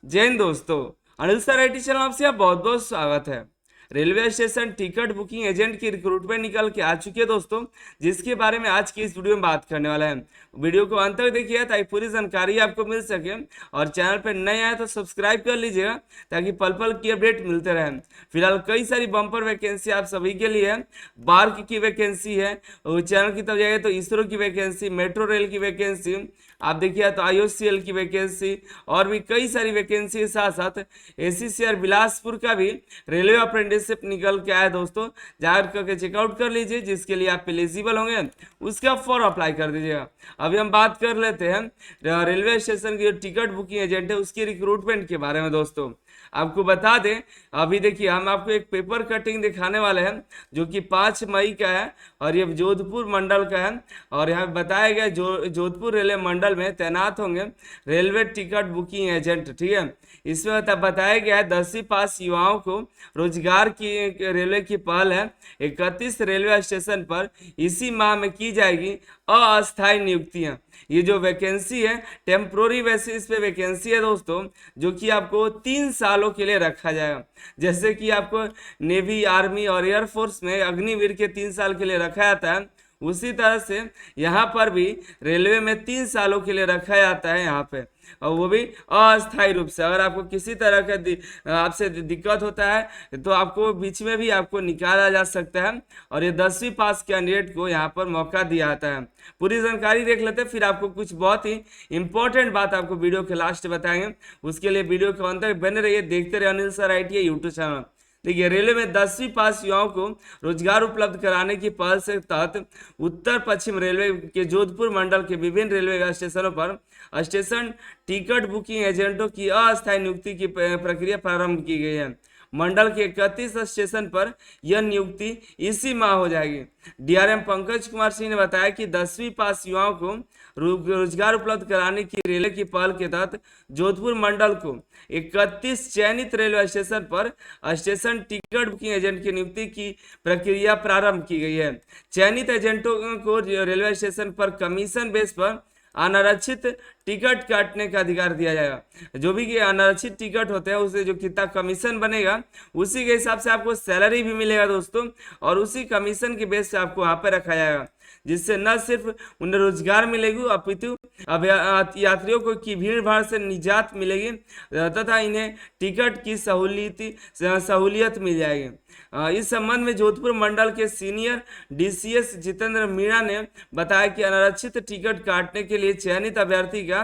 जय हिंद दोस्तों। Anil sir IT channel आपसे आप बहुत बहुत स्वागत है। Railway station ticket booking agent की रिक्रूटमेंट निकल के आ चुकी है दोस्तों, जिसके बारे में आज की इस वीडियो में बात करने वाला है। वीडियो को अंत तक देखिए ताकि पूरी जानकारी आपको मिल सके, और चैनल पर नए आए तो सब्सक्राइब कर लीजिएगा ताकि पल पल की अपडेट मिलते रहे। फिलहाल कई सारी बम्पर वैकेंसी आप सभी के लिए है। बार्क की वैकेंसी है, चैनल की तरफ जाएगा तो इसरो की वैकेंसी, मेट्रो रेल की वैकेंसी आप देखिए तो IOCL की वैकेंसी, और भी कई सारी वैकेंसी के साथ साथ ACCR बिलासपुर का भी रेलवे अप्रेंटिसशिप निकल के आया दोस्तों। जाकर करके चेकआउट कर लीजिए, जिसके लिए आप एलिजिबल होंगे उसका फॉर्म अप्लाई कर दीजिएगा। अभी हम बात कर लेते हैं रेलवे स्टेशन की जो टिकट बुकिंग एजेंट है उसकी रिक्रूटमेंट के बारे में दोस्तों। आपको बता दें, अभी देखिए हम आपको एक पेपर कटिंग दिखाने वाले हैं जो कि 5 मई का है, और ये जोधपुर मंडल का है। और यहाँ बताया गया जोधपुर रेलवे मंडल में तैनात होंगे रेलवे टिकट बुकिंग एजेंट, ठीक है। इसमें बताया गया है 10वीं पास युवाओं को रोजगार की रेलवे की पहल है। 31 रेलवे स्टेशन पर इसी माह में की जाएगी अस्थायी नियुक्तियां। ये जो वैकेंसी है टेम्प्रोरी बेसिस पे वैकेंसी है दोस्तों, जो कि आपको 3 सालों के लिए रखा जाएगा। जैसे कि आपको नेवी, आर्मी और एयरफोर्स में अग्निवीर के 3 साल के लिए रखा जाता है, उसी तरह से यहाँ पर भी रेलवे में 3 सालों के लिए रखा जाता है यहाँ पे, और वो भी अस्थायी रूप से। अगर आपको किसी तरह का आपसे दिक्कत होता है तो आपको बीच में भी आपको निकाला जा सकता है, और ये 10वीं पास कैंडिडेट को यहाँ पर मौका दिया जाता है। पूरी जानकारी देख लेते हैं, फिर आपको कुछ बहुत ही इंपॉर्टेंट बात आपको वीडियो के लास्ट बताएंगे। उसके लिए वीडियो के अंत तक बने रहिए, देखते रहिए Anil sir IT YouTube channel. देखिए, रेलवे में 10वीं पास युवाओं को रोजगार उपलब्ध कराने की पहल से तहत उत्तर पश्चिम रेलवे के जोधपुर मंडल के विभिन्न रेलवे स्टेशनों पर स्टेशन टिकट बुकिंग एजेंटों की अस्थायी नियुक्ति की प्रक्रिया प्रारंभ की गई है। मंडल के 31 स्टेशन पर यह नियुक्ति इसी माह हो जाएगी। DRM पंकज कुमार सिंह ने बताया कि 10वीं पास युवाओं को रोजगार उपलब्ध कराने की रेलवे की पहल के तहत जोधपुर मंडल को 31 चयनित रेलवे स्टेशन पर स्टेशन टिकट बुकिंग एजेंट की नियुक्ति की प्रक्रिया प्रारंभ की गई है। चयनित एजेंटों को रेलवे स्टेशन पर कमीशन बेस पर अनारक्षित टिकट काटने का अधिकार दिया जाएगा। जो भी अनारक्षित टिकट होते हैं उसे जो कितना कमीशन बनेगा उसी के हिसाब से आपको सैलरी भी मिलेगा दोस्तों, और उसी कमीशन के बेस से आपको वहां पर रखा जाएगा, जिससे न सिर्फ उन्हें रोजगार मिलेगी अपितु अब यात्रियों को की भीड़ भाड़ से निजात मिलेगी तथा इन्हें टिकट की सहूलियत मिल जाएगी। इस संबंध में जोधपुर मंडल के सीनियर DCS जितेंद्र मीणा ने बताया कि अनारक्षित टिकट काटने के लिए चयनित अभ्यर्थी का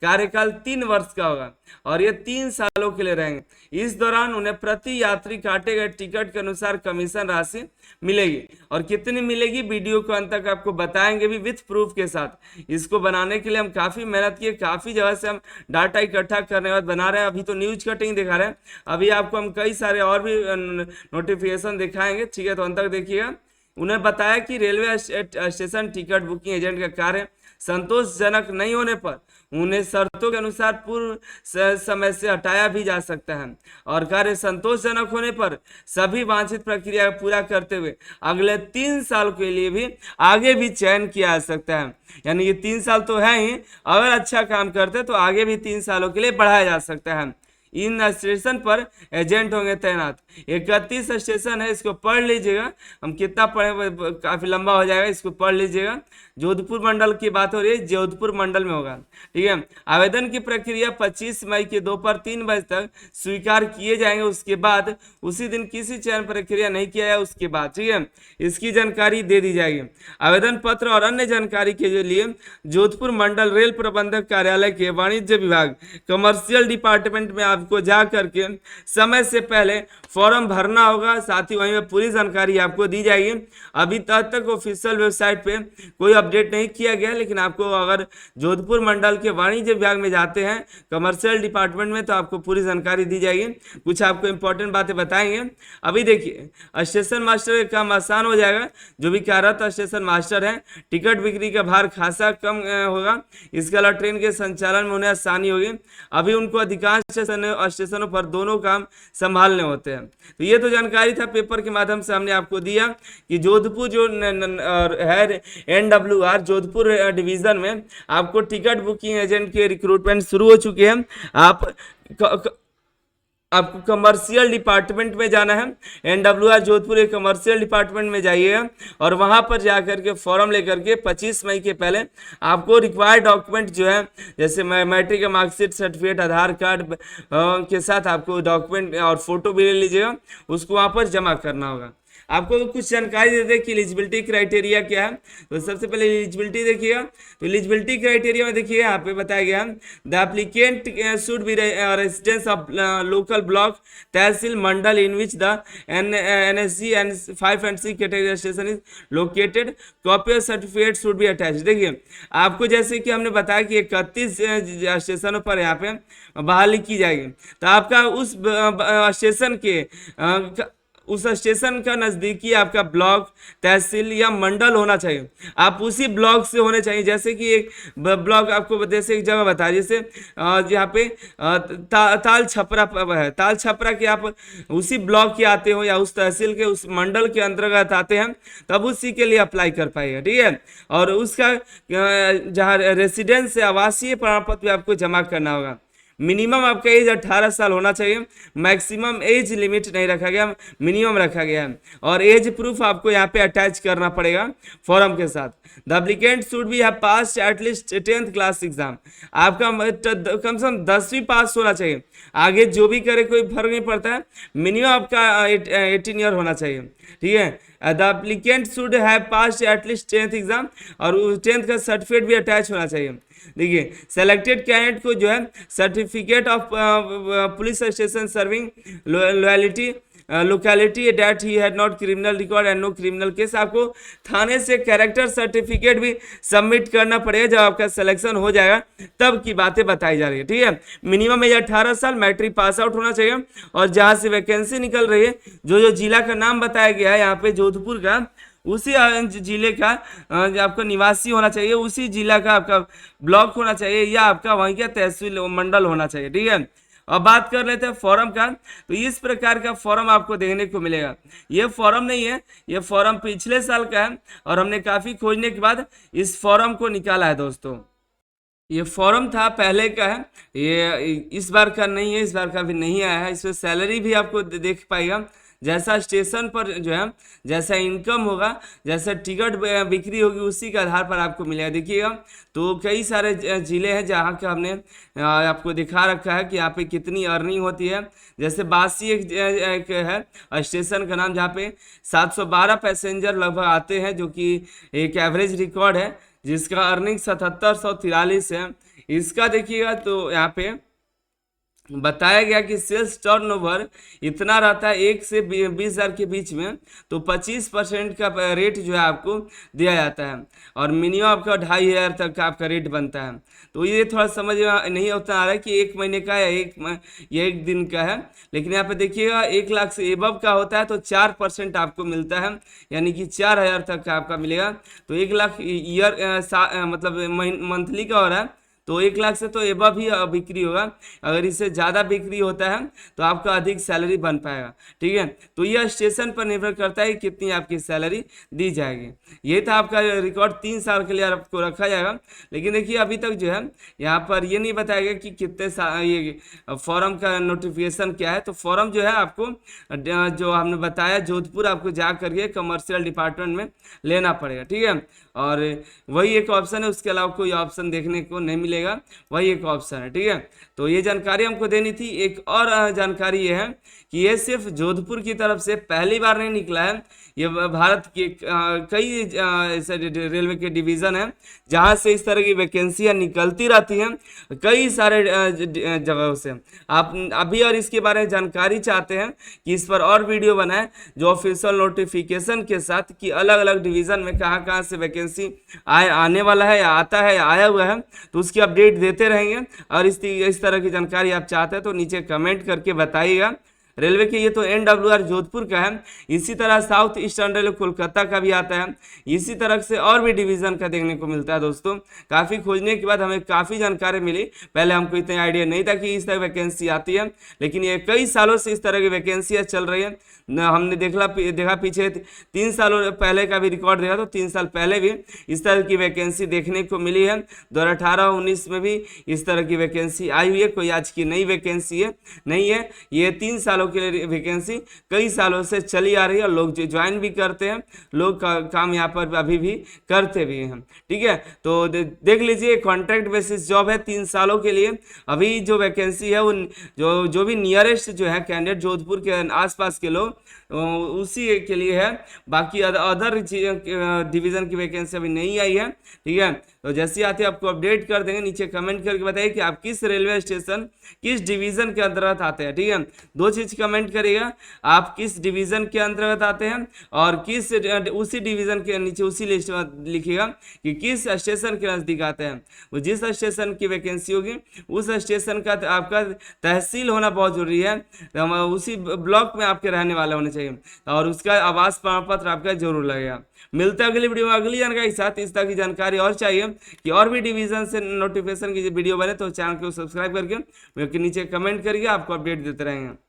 कार्यकाल 3 वर्ष का होगा, और ये 3 सालों के लिए रहेंगे। इस दौरान उन्हें प्रति यात्री काटे गए टिकट के अनुसार कमीशन राशि मिलेगी, और कितनी मिलेगी वीडियो को अंत तक आपको बताएंगे भी विथ प्रूफ के साथ। इसको बनाने के लिए हम काफी मेहनत किए, काफी जगह से हम डाटा इकट्ठा करने के बाद बना रहे हैं। अभी तो न्यूज कटिंग दिखा रहे हैं, अभी आपको हम कई सारे और भी नोटिफिकेशन दिखाएंगे, ठीक है, तो अंत तक देखिएगा। उन्हें बताया कि railway station ticket booking agent का कार्य संतोषजनक नहीं होने पर उन्हें शर्तों के अनुसार पूर्व समय से हटाया भी जा सकता है, और कार्य संतोषजनक होने पर सभी वांछित प्रक्रिया पूरा करते हुए अगले 3 साल के लिए भी आगे भी चयन किया जा सकता है। यानी ये 3 साल तो है ही, अगर अच्छा काम करते तो आगे भी 3 सालों के लिए बढ़ाया जा सकता है। इन स्टेशन पर एजेंट होंगे तैनात। 31 स्टेशन है, इसको पढ़ लीजिएगा। हम कितना पढ़े काफी लंबा हो जाएगा, इसको पढ़ लीजिएगा। जोधपुर मंडल की बात हो रही है, जोधपुर मंडल में होगा, ठीक है। आवेदन की प्रक्रिया 25 मई के दोपहर 3 बजे तक स्वीकार किए जाएंगे। उसके बाद उसी दिन किसी चयन प्रक्रिया नहीं किया जाए उसके बाद, ठीक है, इसकी जानकारी दे दी जाएगी। आवेदन पत्र और अन्य जानकारी के लिए जोधपुर मंडल रेल प्रबंधक कार्यालय के वाणिज्य विभाग कमर्शियल डिपार्टमेंट में आपको जा करके समय से पहले फॉर्म भरना होगा। साथ ही वहीं में पूरी जानकारी आपको दी जाएगी। अभी तक ऑफिशियल वेबसाइट पे कोई अपडेट नहीं किया गया, लेकिन आपको अगर जोधपुर मंडल के वाणिज्य विभाग में जाते हैं कमर्शियल डिपार्टमेंट में तो आपको पूरी जानकारी दी जाएगी। कुछ आपको इंपॉर्टेंट बातें बताएंगे। अभी देखिए, स्टेशन मास्टर का काम आसान हो जाएगा। जो भी कार्यरत स्टेशन मास्टर है, टिकट बिक्री का भार खासा कम होगा। इसके अलावा ट्रेन के संचालन में उन्हें आसानी होगी। अभी उनको अधिकांश स्टेशन स्टेशनों पर दोनों काम संभालने होते हैं। तो ये तो जानकारी था पेपर के माध्यम से हमने आपको दिया कि जोधपुर जो है NWR जोधपुर डिवीजन में आपको टिकट बुकिंग एजेंट के रिक्रूटमेंट शुरू हो चुके हैं। आपको कमर्शियल डिपार्टमेंट में जाना है। NWR जोधपुर एक कमर्शियल डिपार्टमेंट में जाइएगा और वहां पर जाकर के फॉर्म लेकर के 25 मई के पहले आपको रिक्वायर्ड डॉक्यूमेंट जो है, जैसे मैट्रिक का मार्कशीट, सर्टिफिकेट, आधार कार्ड के साथ आपको डॉक्यूमेंट और फोटो भी ले लीजिएगा, उसको वहां पर जमा करना होगा। आपको कुछ जानकारी दे दें कि एलिजिबिलिटी क्राइटेरिया क्या है। तो सबसे पहले एलिजिबिलिटी देखिएगा। तो एलिजिबिलिटी क्राइटेरिया में देखिए यहाँ पे बताया गया the applicant should be residence of local block tehsil Mandal in which the NSC and 5 and 6 category station is located, copy of certificate should be attach. देखिए आपको जैसे कि हमने बताया कि 31 स्टेशनों पर यहाँ पे बहाली की जाएगी, तो आपका उस स्टेशन के उस स्टेशन का नज़दीकी आपका ब्लॉक, तहसील या मंडल होना चाहिए। आप उसी ब्लॉक से होने चाहिए। जैसे कि एक ब्लॉक आपको जैसे एक जगह बताया, जैसे यहाँ पे ताल छपरा है, ताल छपरा के आप उसी ब्लॉक के आते हो या उस तहसील के उस मंडल के अंतर्गत आते हैं, तब उसी के लिए अप्लाई कर पाएगा। ठीक है। और उसका जहाँ रेसिडेंस है, आवासीय प्रमाण पत्र भी आपको जमा करना होगा। मिनिमम आपका एज 18 साल होना चाहिए। मैक्सिमम एज लिमिट नहीं रखा गया, मिनिमम रखा गया है। और एज प्रूफ आपको यहाँ पे अटैच करना पड़ेगा फॉर्म के साथ। The applicant should be have pass at least 10th class exam. आपका कम से कम 10वीं पास होना चाहिए। आगे जो भी करे कोई फर्क नहीं पड़ता है, मिनिमम आपका 18 ईयर होना चाहिए। ठीक है। The applicant should have pass at least 10th exam, और 10th का सर्टिफिकेट भी अटैच होना चाहिए। देखिए सेलेक्टेड कैंडिडेट को जो है certificate of police station serving loyalty locality date he had not criminal record and no criminal case, आपको थाने से कैरेक्टर सर्टिफिकेट भी सबमिट करना पड़ेगा। जब आपका सिलेक्शन हो जाएगा तब की बातें बताई जा रही है। ठीक है। मिनिमम एज 18 साल, मैट्रिक पास आउट होना चाहिए। और जहां से वैकेंसी निकल रही है, जो जिला का नाम बताया गया है यहाँ पे जोधपुर का, उसी जिले का आपका निवासी होना चाहिए, उसी जिला का आपका ब्लॉक होना चाहिए, या आपका वहीं का तहसील मंडल होना चाहिए। ठीक है। अब बात कर लेते हैं फॉर्म का। तो इस प्रकार का फॉर्म आपको देखने को मिलेगा। ये फॉर्म नहीं है, ये फॉर्म पिछले साल का है और हमने काफ़ी खोजने के बाद इस फॉर्म को निकाला है दोस्तों। ये फॉर्म था पहले का है, ये इस बार का नहीं है, इस बार का भी नहीं आया है। इसमें सैलरी भी आपको देख पाएगा। जैसा स्टेशन पर जो है, जैसा इनकम होगा, जैसा टिकट बिक्री होगी, उसी के आधार पर आपको मिलेगा। देखिएगा तो कई सारे ज़िले हैं जहाँ का हमने आपको दिखा रखा है कि यहाँ पे कितनी अर्निंग होती है। जैसे बासी एक है स्टेशन का नाम, जहाँ पे 712 पैसेंजर लगभग आते हैं, जो कि एक एवरेज रिकॉर्ड है, जिसका अर्निंग 7743 है। इसका देखिएगा तो यहाँ पे बताया गया कि सेल्स टर्नओवर इतना रहता है 1 से 20,000 के बीच में, तो 25% का रेट जो है आपको दिया जाता है। और मिनिमम आपका 2,500 तक का आपका रेट बनता है। तो ये थोड़ा समझ में नहीं होता आ रहा है कि 1 महीने का या एक दिन का है। लेकिन यहाँ पे देखिएगा 1 लाख से एबव का होता है तो 4% आपको मिलता है, यानी कि 4,000 तक का आपका मिलेगा। तो 1 लाख ईयर मतलब मंथली का हो रहा है, तो 1 लाख से तो एबव ही बिक्री होगा। अगर इससे ज़्यादा बिक्री होता है तो आपका अधिक सैलरी बन पाएगा। ठीक है। तो यह स्टेशन पर निर्भर करता है कि कितनी आपकी सैलरी दी जाएगी। ये था आपका रिकॉर्ड, 3 साल के लिए आपको रखा जाएगा। लेकिन देखिए अभी तक जो है यहाँ पर ये नहीं बताया गया कि कितने ये फॉर्म का नोटिफिकेशन क्या है। तो फॉर्म जो है आपको जो हमने बताया जोधपुर आपको जा करके कमर्शियल डिपार्टमेंट में लेना पड़ेगा। ठीक है। और वही एक ऑप्शन है, उसके अलावा कोई ऑप्शन देखने को नहीं मिलेगा, वही एक ऑप्शन है। ठीक है। तो ये जानकारी हमको देनी थी। एक और जानकारी ये है कि ये सिर्फ जोधपुर की तरफ से पहली बार नहीं निकला है, ये भारत के कई ऐसे रेलवे के डिवीज़न हैं जहाँ से इस तरह की वैकेंसियाँ निकलती रहती हैं कई सारे जगहों से। आप अभी और इसके बारे में जानकारी चाहते हैं कि इस पर और वीडियो बनाएं जो ऑफिशियल नोटिफिकेशन के साथ कि अलग अलग डिवीज़न में कहाँ कहाँ से वैकेंसी आने वाला है या आता है या आया हुआ है, तो उसकी अपडेट देते रहेंगे। और इस तरह की जानकारी आप चाहते हैं तो नीचे कमेंट करके बताइएगा। रेलवे के, ये तो NWR जोधपुर का है। इसी तरह साउथ ईस्टर्न रेलवे कोलकाता का भी आता है। इसी तरह से और भी डिवीज़न का देखने को मिलता है दोस्तों। काफ़ी खोजने के बाद हमें काफ़ी जानकारी मिली। पहले हमको इतना आइडिया नहीं था कि इस तरह वैकेंसी आती है, लेकिन ये कई सालों से इस तरह की वैकेंसियाँ चल रही है। हमने देखा पीछे 3 सालों पहले का भी रिकॉर्ड देखा तो 3 साल पहले भी इस तरह की वैकेंसी देखने को मिली है। 2018-19 में भी इस तरह की वैकेंसी आई हुई है, कोई आज की नई वैकेंसी है नहीं है। ये 3 सालों के लिए वैकेंसी कई सालों से चली आ रही है और लोग ज्वाइन भी करते हैं, लोग काम यहाँ पर अभी भी करते भी हैं। ठीक है, तो देख लीजिए, कॉन्ट्रैक्ट बेसिस जॉब है 3 सालों के लिए। अभी जो वैकेंसी है वो जो भी नियरेस्ट जो है कैंडिडेट जोधपुर के आसपास के लोग उसी के लिए है। बाकी अदर डिवीज़न की वैकेंसी अभी नहीं आई है। ठीक है, तो जैसे ही आते हैं आपको अपडेट कर देंगे। नीचे कमेंट करके बताइए कि आप किस रेलवे स्टेशन किस डिवीज़न के अंतर्गत आते हैं। ठीक है, 2 चीज़ कमेंट करिएगा, आप किस डिवीज़न के अंतर्गत आते हैं और किस उसी डिवीज़न के नीचे उसी लिस्ट में लिखिएगा कि किस स्टेशन के नज़दीक आते हैं। वो जिस स्टेशन की वैकेंसी होगी उस स्टेशन का आपका तहसील होना बहुत जरूरी है, उसी ब्लॉक में आपके रहने वाला होना चाहिए और उसका आवास प्रमाण पत्र आपका जरूर लगेगा। मिलता है अगली वीडियो में अगली जानकारी के साथ। इस तरह की जानकारी और चाहिए कि और भी डिवीजन से नोटिफिकेशन की वीडियो बने तो चैनल को सब्सक्राइब करके नीचे कमेंट करिए, आपको अपडेट देते रहेंगे।